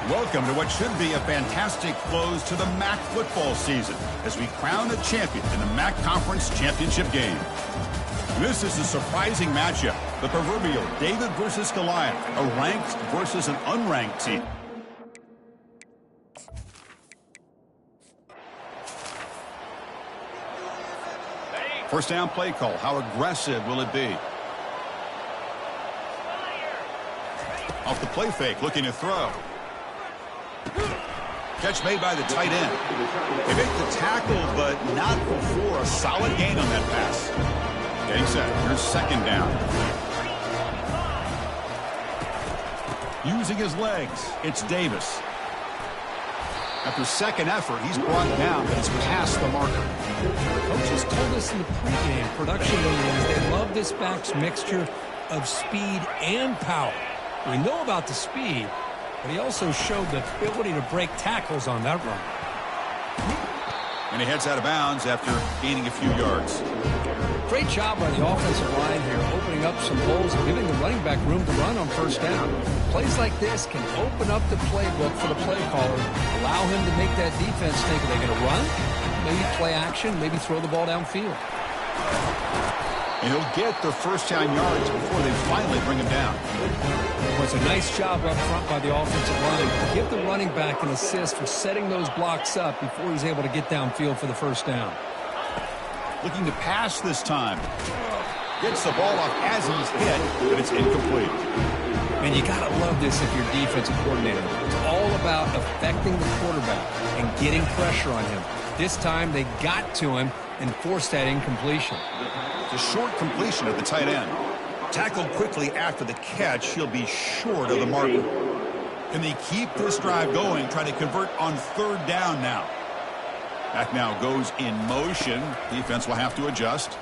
Welcome to what should be a fantastic close to the MAC football season as we crown a champion in the MAC Conference Championship game. This is a surprising matchup, the proverbial David versus Goliath, a ranked versus an unranked team. First down play call. How aggressive will it be? Off the play fake, looking to throw. Catch made by the tight end. They make the tackle, but not before a solid gain on that pass. Getting set. Here's second down. Using his legs, it's Davis. After second effort, he's brought down, but he's past the marker. Coaches told us in the pregame production meetings they love this back's mixture of speed and power. We know about the speed, but he also showed the ability to break tackles on that run. And he heads out of bounds after gaining a few yards. Great job by the offensive line here, opening up some holes and giving the running back room to run on first down. Plays like this can open up the playbook for the play caller, allow him to make that defense think, are they going to run? Maybe play action, maybe throw the ball downfield. And he'll get the first down yards before they finally bring him down. Well, it's a nice job up front by the offensive line. Give the running back an assist for setting those blocks up before he's able to get downfield for the first down. Looking to pass this time. Gets the ball off as he's hit, but it's incomplete. And you got to love this if you're defensive coordinator. It's all about affecting the quarterback and getting pressure on him. This time they got to him and forced that incompletion. The short completion at the tight end. Tackled quickly after the catch, he'll be short of the marker. Can they keep this drive going, trying to convert on third down now? Back now goes in motion. Defense will have to adjust.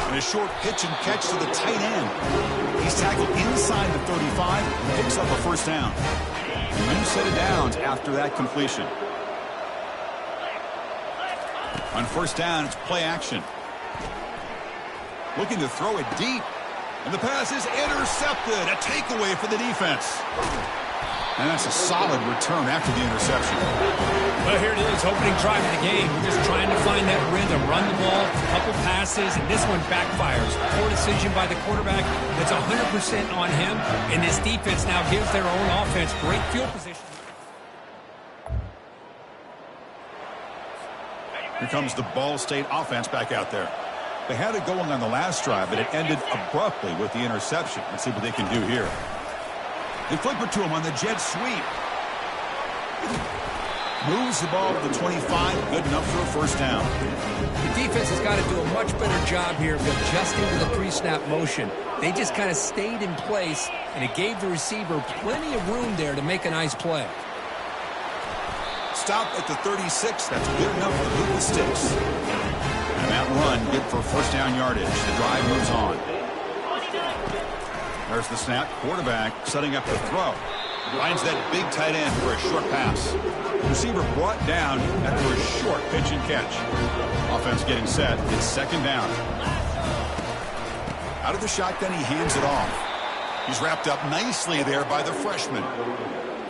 And a short pitch and catch to the tight end. He's tackled inside the 35 and picks up a first down. A new set of downs after that completion. On first down, it's play action. Looking to throw it deep. And the pass is intercepted. A takeaway for the defense. And that's a solid return after the interception. Well, here it is, opening drive of the game. We're just trying to find that rhythm, run the ball, a couple passes, and this one backfires. Poor decision by the quarterback. It's 100% on him, and this defense now gives their own offense great field position. Here comes the Ball State offense back out there. They had it going on the last drive, but it ended abruptly with the interception. Let's see what they can do here. They flip it to him on the jet sweep. Moves the ball to the 25. Good enough for a first down. The defense has got to do a much better job here of adjusting to the pre-snap motion. They just kind of stayed in place, and it gave the receiver plenty of room there to make a nice play. Stop at the 36. That's good enough to move the sticks. And that run good for first down yardage. The drive moves on. There's the snap. Quarterback setting up the throw. Finds that big tight end for a short pass. Receiver brought down after a short pitch and catch. Offense getting set. It's second down. Out of the shotgun, he hands it off. He's wrapped up nicely there by the freshman.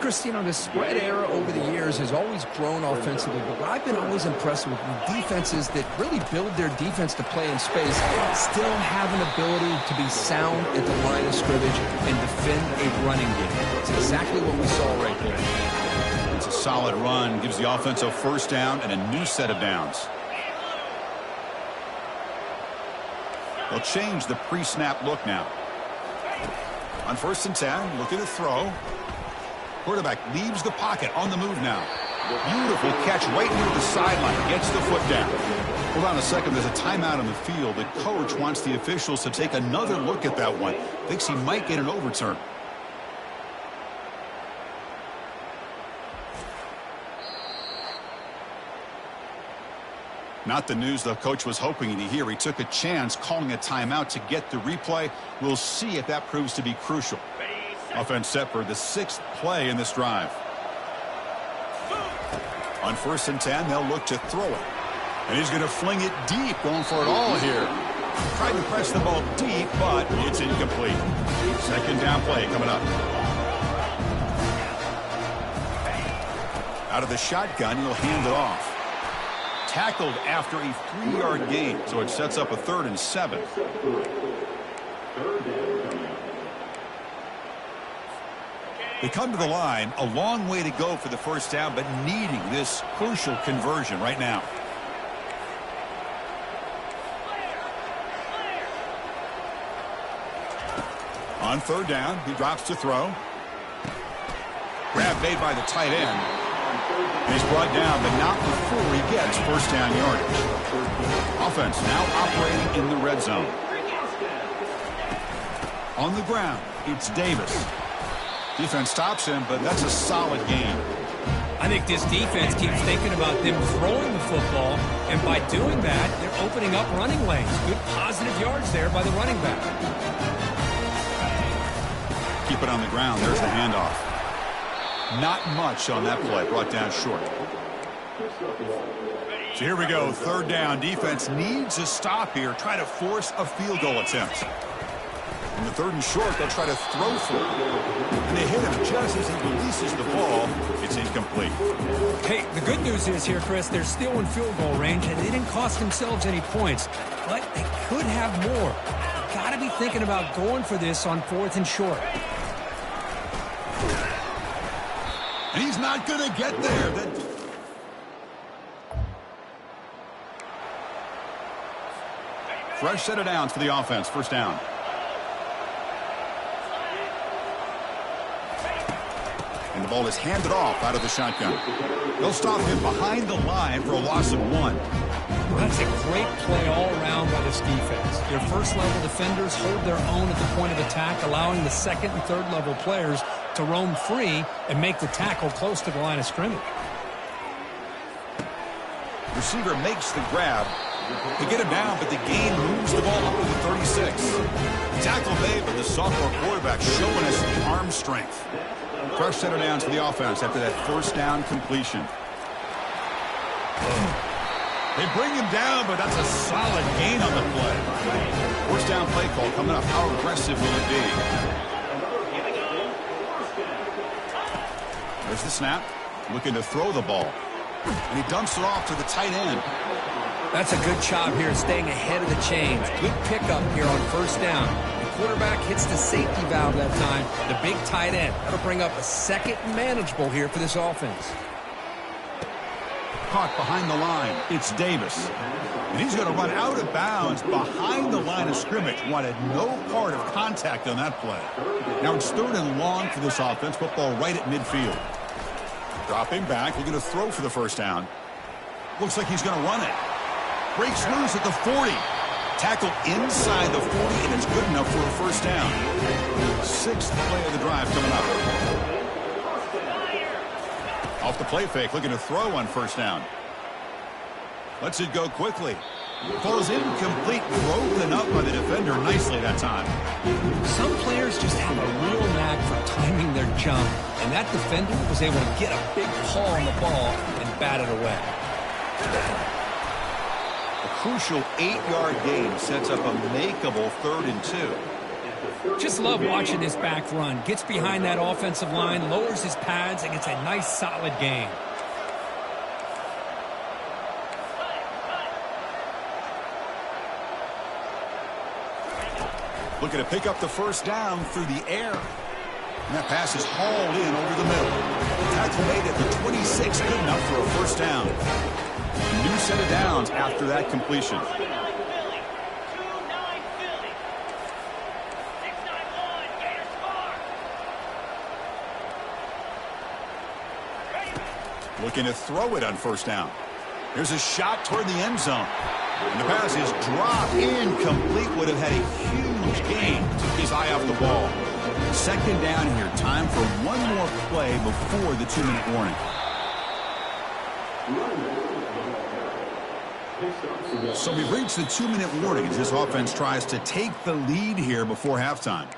Christine, the spread era over the years has always grown offensively, but what I've been always impressed with defenses that really build their defense to play in space still have an ability to be sound at the line of scrimmage and defend a running game. It's exactly what we saw right there. It's a solid run, gives the offense a first down and a new set of downs. They'll change the pre-snap look now. On first and 10, looking to throw. Quarterback leaves the pocket on the move now. Beautiful catch right near the sideline. Gets the foot down. Hold on a second. There's a timeout on the field. The coach wants the officials to take another look at that one. Thinks he might get an overturn. Not the news the coach was hoping to hear. He took a chance calling a timeout to get the replay. We'll see if that proves to be crucial. Offense set for the 6th play in this drive. On first and 10, they'll look to throw it. And he's going to fling it deep, going for it all here. Tried to press the ball deep, but it's incomplete. Second down play coming up. Out of the shotgun, he'll hand it off. Tackled after a 3-yard gain, so it sets up a 3rd and 7. They come to the line, a long way to go for the first down, but needing this crucial conversion right now. On 3rd down, he drops to throw. Grab made by the tight end. He's brought down, but not before he gets first down yardage. Offense now operating in the red zone. On the ground, it's Davis. Defense stops him, but that's a solid game. I think this defense keeps thinking about them throwing the football, and by doing that, they're opening up running lanes. Good positive yards there by the running back. Keep it on the ground. There's the handoff. Not much on that play. Brought down short. So here we go. 3rd down. Defense needs a stop here. Try to force a field goal attempt. In the 3rd and short, they'll try to throw for it. And they hit him just as he releases the ball. It's incomplete. Hey, the good news is here, Chris, they're still in field goal range, and they didn't cost themselves any points. But they could have more. Got to be thinking about going for this on 4th and short. And he's not going to get there. Fresh set of downs for the offense. First down. And the ball is handed off out of the shotgun. They'll stop him behind the line for a loss of 1. Well, that's a great play all around by this defense. Your first-level defenders hold their own at the point of attack, allowing the 2nd and 3rd-level players to roam free and make the tackle close to the line of scrimmage. Receiver makes the grab. They get him down, but the gain moves the ball up to the 36. Tackle made, but the sophomore quarterback showing us the arm strength. Fresh set of downs for the offense after that first down completion. They bring him down, but that's a solid gain on the play. First down play call coming up. How aggressive will it be? There's the snap. Looking to throw the ball. And he dumps it off to the tight end. That's a good job here, staying ahead of the chains. Good pickup here on first down. The quarterback hits the safety valve that time. The big tight end. That'll bring up a 2nd and manageable here for this offense. Caught behind the line. It's Davis. And he's going to run out of bounds behind the line of scrimmage. Wanted no part of contact on that play. Now it's 3rd and long for this offense. Football right at midfield. Dropping back. Looking to throw for the first down. Looks like he's going to run it. Breaks loose at the 40. Tackle inside the 40, and it's good enough for a first down. 6th play of the drive coming up. Off the play fake, looking to throw on first down. Lets it go quickly. Falls incomplete, broken up by the defender nicely that time. Some players just have a real knack for timing their jump, and that defender was able to get a big paw on the ball and bat it away. A crucial 8-yard gain sets up a makeable 3rd and 2. Just love watching this back run. Gets behind that offensive line, lowers his pads, and gets a nice solid gain. Looking to pick up the first down through the air. And that pass is hauled in over the middle. Tackle made at the 26, good enough for a first down. A new set of downs after that completion. Looking to throw it on first down. There's a shot toward the end zone. And the pass is dropped incomplete. Would have had a huge gain. Took his eye off the ball. 2nd down here. Time for one more play before the 2-minute warning. So we've reached the 2-minute warning as this offense tries to take the lead here before halftime.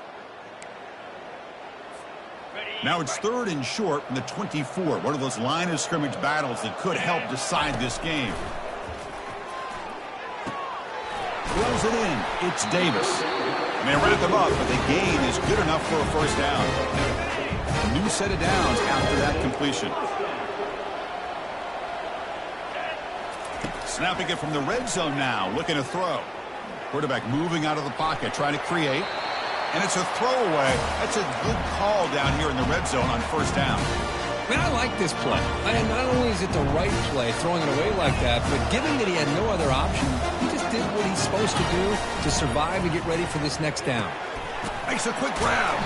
Now it's 3rd and short from the 24. One of those line of scrimmage battles that could help decide this game. Throws it in. It's Davis. And they wrap them up, but the gain is good enough for a first down. A new set of downs after that completion. Snapping it from the red zone now, looking to throw. Quarterback moving out of the pocket, trying to create. And it's a throwaway. That's a good call down here in the red zone on first down. Man, I like this play. And not only is it the right play, throwing it away like that, but given that he had no other option, he just did what he's supposed to do to survive and get ready for this next down. Makes a quick grab.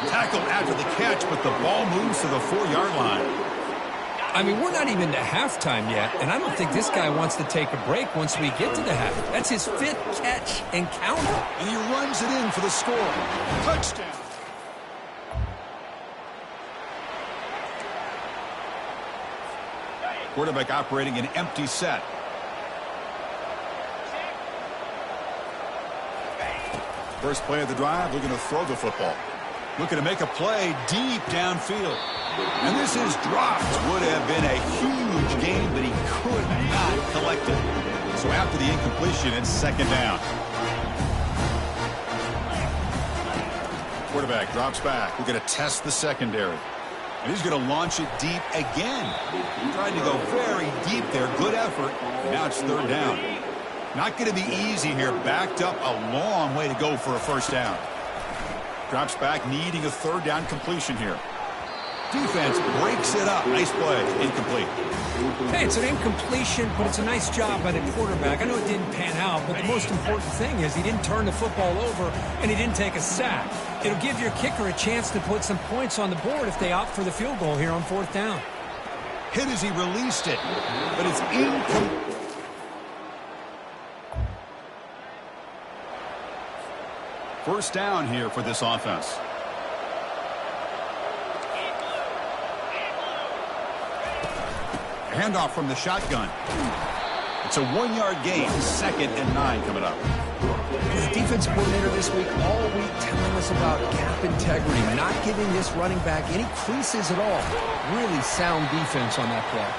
Tackled after the catch, but the ball moves to the 4-yard line. I mean, we're not even to halftime yet, and I don't think this guy wants to take a break once we get to the half. That's his 5th catch and counter. And he runs it in for the score. Touchdown. Quarterback operating an empty set. First play of the drive, looking to throw the football. Looking to make a play deep downfield. And this is dropped. Would have been a huge gain, but he could not collect it. So after the incompletion, it's second down. Quarterback drops back. We're going to test the secondary. And he's going to launch it deep again. Tried to go very deep there. Good effort. Now it's third down. Not going to be easy here. Backed up a long way to go for a first down. Drops back, needing a third down completion here. Defense breaks it up. Nice play. Incomplete. Hey, it's an incompletion, but it's a nice job by the quarterback. I know it didn't pan out, but the most important thing is he didn't turn the football over and he didn't take a sack. It'll give your kicker a chance to put some points on the board if they opt for the field goal here on fourth down. Hit as he released it, but it's incomplete. First down here for this offense. Handoff from the shotgun. It's a 1-yard gain. 2nd and 9 coming up. The defense coordinator this week all week telling us about gap integrity, not giving this running back any creases at all. Really sound defense on that play.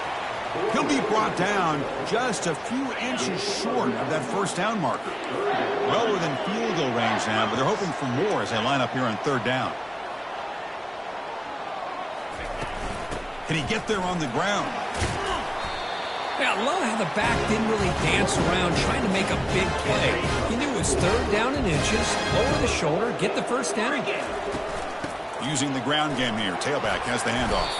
He'll be brought down just a few inches short of that first down marker. Well within field goal range now, but they're hoping for more as they line up here on third down. Can he get there on the ground? Yeah, I love how the back didn't really dance around trying to make a big play. He knew it was third down and inches, lower the shoulder, get the first down. Using the ground game here. Tailback has the handoff.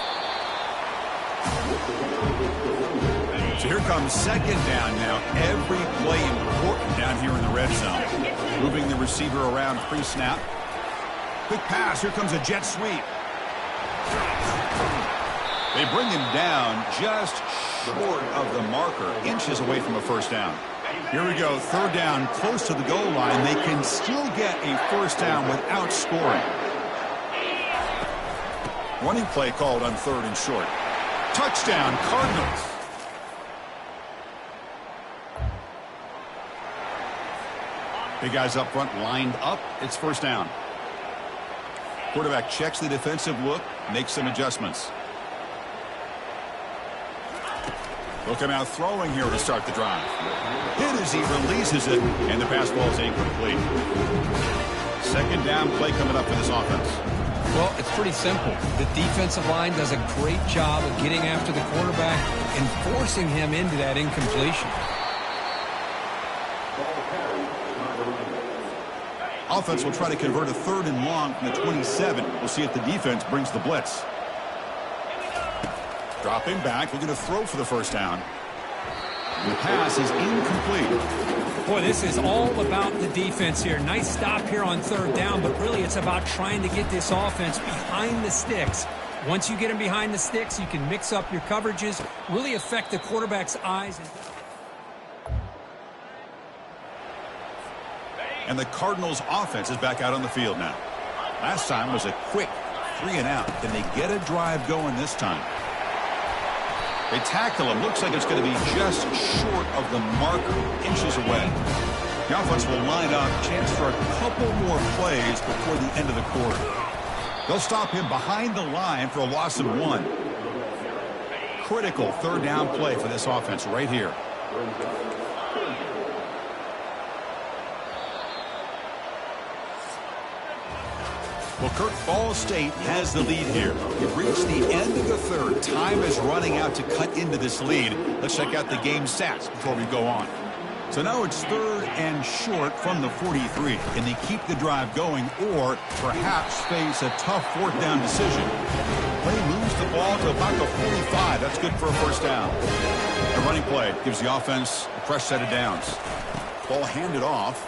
So here comes second down now. Every play important down here in the red zone. Moving the receiver around pre-snap. Quick pass. Here comes a jet sweep. They bring him down just short of the marker, inches away from a first down. Here we go, third down, close to the goal line. They can still get a first down without scoring. Running play called on third and short. Touchdown, Cardinals. Big guys up front lined up. It's first down. Quarterback checks the defensive look, makes some adjustments. Looking out throwing here to start the drive. Hit as he releases it, and the pass ball is incomplete. Second down play coming up for this offense. Well, it's pretty simple. The defensive line does a great job of getting after the quarterback and forcing him into that incompletion. Offense will try to convert a third and long from the 27. We'll see if the defense brings the blitz. Dropping back, looking to throw for the first down. And the pass is incomplete. Boy, this is all about the defense here. Nice stop here on third down, but really it's about trying to get this offense behind the sticks. Once you get them behind the sticks, you can mix up your coverages, really affect the quarterback's eyes. And the Cardinals offense is back out on the field now. Last time was a quick 3 and out. Can they get a drive going this time? They tackle him. Looks like it's going to be just short of the marker, inches away. The offense will line up. Chance for a couple more plays before the end of the quarter. They'll stop him behind the line for a loss of 1. Critical third down play for this offense right here. Well, Kirk, Ball State has the lead here. We've reached the end of the third. Time is running out to cut into this lead. Let's check out the game stats before we go on. So now it's 3rd and short from the 43. Can they keep the drive going or perhaps face a tough 4th down decision? Play moves the ball to about the 45. That's good for a first down. The running play gives the offense a fresh set of downs. Ball handed off.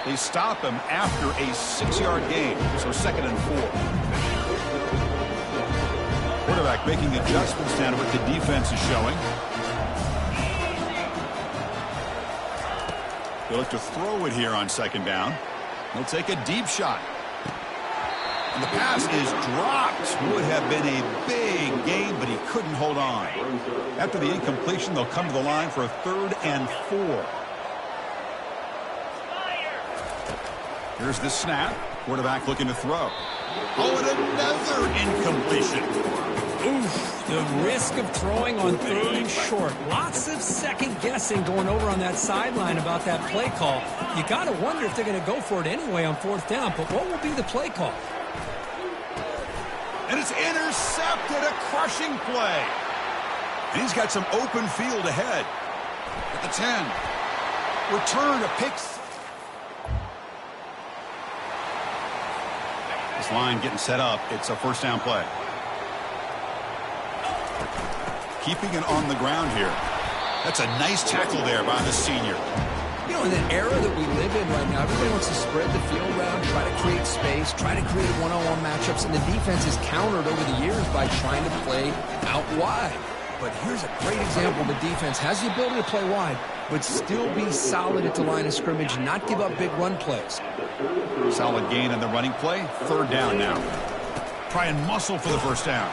They stop him after a 6-yard gain, so 2nd and 4. Quarterback making adjustments down to what the defense is showing. They look to throw it here on 2nd down. They'll take a deep shot. And the pass is dropped. Would have been a big gain, but he couldn't hold on. After the incompletion, they'll come to the line for a 3rd and 4. Here's the snap. Quarterback looking to throw. Oh, and another incompletion. Oof, the risk of throwing on 3rd and short. Lots of second guessing going over on that sideline about that play call. You got to wonder if they're going to go for it anyway on 4th down, but what will be the play call? And it's intercepted, a crushing play. And he's got some open field ahead. At the 10. Return to picks. This line getting set up. It's a first down play. Keeping it on the ground here. That's a nice tackle there by the senior. You know, in the era that we live in right now, everybody wants to spread the field around, try to create space, try to create one-on-one matchups, and the defense is countered over the years by trying to play out wide. But here's a great example. The defense has the ability to play wide, but still be solid at the line of scrimmage, not give up big run plays. Solid gain on the running play. 3rd down now. Try and muscle for the first down.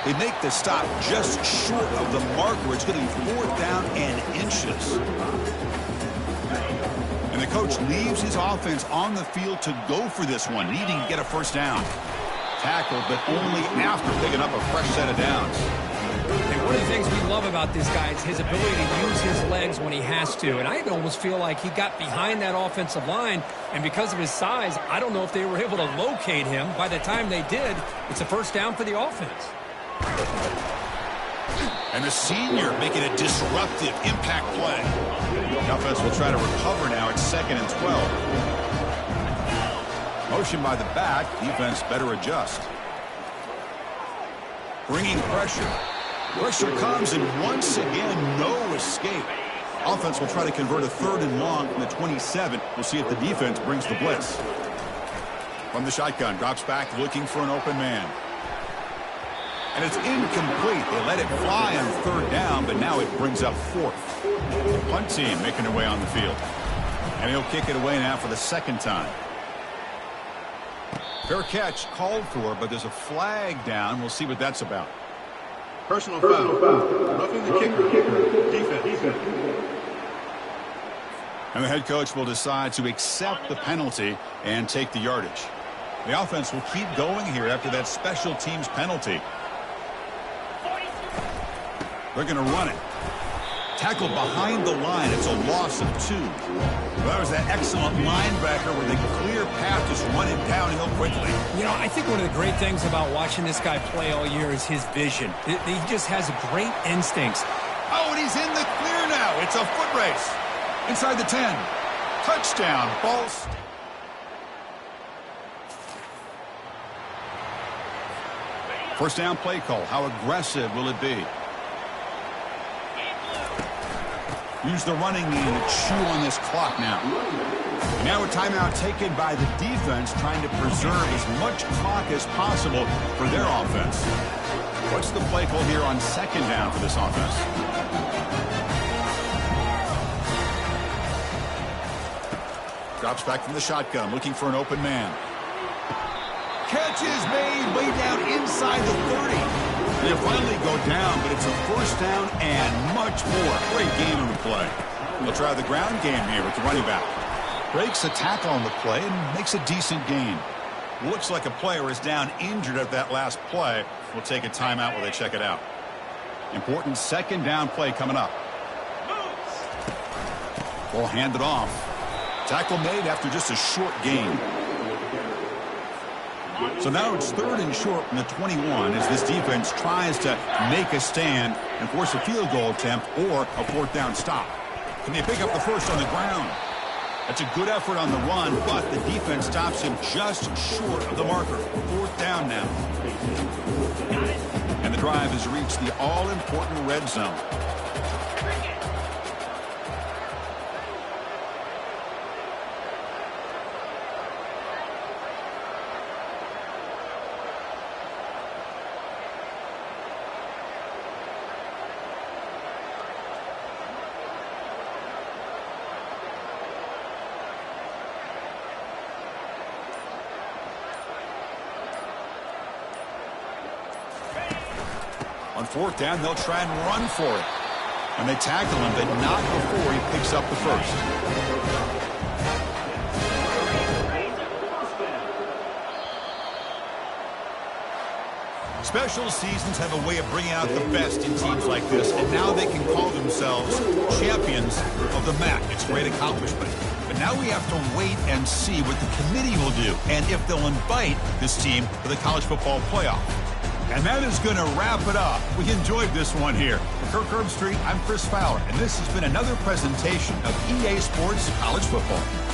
They make the stop just short of the marker. It's going to be 4th down and inches. And the coach leaves his offense on the field to go for this one, needing to get a first down. Tackled, but only after picking up a fresh set of downs. And one of the things we love about this guy is his ability to use his legs when he has to. And I almost feel like he got behind that offensive line, and because of his size, I don't know if they were able to locate him. By the time they did, it's a first down for the offense. And the senior making a disruptive impact play. The offense will try to recover now. It's 2nd and 12. Motion by the back. Defense better adjust. Bringing pressure. Pressure comes, and once again, no escape. Offense will try to convert a 3rd and long from the 27. We'll see if the defense brings the blitz. From the shotgun, drops back looking for an open man. And it's incomplete. They let it fly on 3rd down, but now it brings up 4th. The punt team making their way on the field. And he'll kick it away now for the 2nd time. Fair catch called for, but there's a flag down. We'll see what that's about. Personal foul. Roughing the kicker. Defense. And the head coach will decide to accept the penalty and take the yardage. The offense will keep going here after that special teams penalty. They're going to run it. Tackled behind the line. It's a loss of 2. Well, that was that excellent linebacker with a clear path just running downhill quickly. You know, I think one of the great things about watching this guy play all year is his vision. He just has great instincts. Oh, and he's in the clear now. It's a foot race. Inside the 10. Touchdown, Ball State. First down play call. How aggressive will it be? Use the running knee to chew on this clock now. Now a timeout taken by the defense, trying to preserve as much clock as possible for their offense. What's the play call here on 2nd down for this offense? Drops back from the shotgun, looking for an open man. Catch is made way down inside the 30. They'll finally go down, but it's a first down and much more. Great game on the play. They'll try the ground game here with the running back. Breaks a tackle on the play and makes a decent gain. Looks like a player is down injured at that last play. We'll take a timeout while they check it out. Important 2nd down play coming up. Ball handed off. Tackle made after just a short gain. So now it's 3rd and short from the 21 as this defense tries to make a stand and force a field goal attempt or a 4th down stop. Can they pick up the first on the ground? That's a good effort on the run, but the defense stops him just short of the marker. 4th down now. And the drive has reached the all-important red zone. On 4th down, they'll try and run for it. And they tackle him, but not before he picks up the first. Special seasons have a way of bringing out the best in teams like this, and now they can call themselves champions of the MAC. It's a great accomplishment. But now we have to wait and see what the committee will do, and if they'll invite this team to the college football playoff. And that is going to wrap it up. We enjoyed this one here. For Kirk Herbstreit, I'm Chris Fowler, and this has been another presentation of EA Sports College Football.